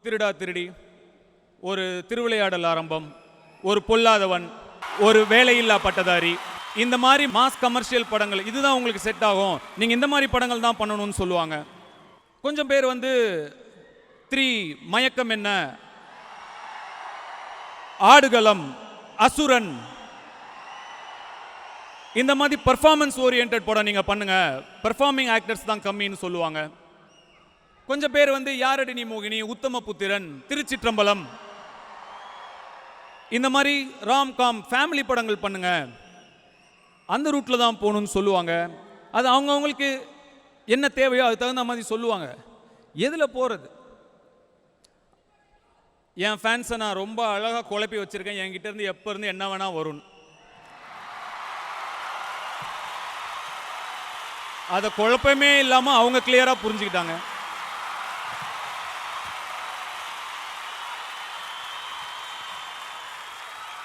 திருடா திருடி, ஒரு திருவிளையாடல் ஆரம்பம், ஒரு பொல்லாதவன், ஒரு வேலையில்லா பட்டதாரி, இந்த மாதிரி மாஸ் கமர்ஷியல் படங்கள் இதுதான் உங்களுக்கு செட் ஆகும், நீங்கள் இந்த மாதிரி படங்கள் தான் பண்ணணும்னு சொல்லுவாங்க. கொஞ்சம் பேர் வந்து 3 மயக்கம் என்ன, ஆடுகளம், அசுரன், இந்த மாதிரி பர்ஃபார்மன்ஸ் ஓரியன்ட் படம் நீங்கள் பண்ணுங்க, பெர்ஃபார்மிங் ஆக்டர்ஸ் தான் கம்மின்னு சொல்லுவாங்க. கொஞ்சம் பேர் வந்து யாரடி நீ மோகினி, உத்தம புத்திரன், திருச்சிற்றம்பலம், இந்த மாதிரி ராம்காம் ஃபேமிலி படங்கள் பண்ணுங்க, அந்த ரூட்டில் தான் போகணும்னு சொல்லுவாங்க. அது அவங்கவுங்களுக்கு என்ன தேவையோ அது தகுந்த மாதிரி சொல்லுவாங்க. எதில் போகிறது? என் ஃபேன்ஸை நான் ரொம்ப அழகாக குழப்பி வச்சுருக்கேன், என்கிட்ட இருந்து எப்போ இருந்து என்ன வேணால் வரும். அதை குழப்பமே இல்லாமல் அவங்க கிளியராக புரிஞ்சுக்கிட்டாங்க.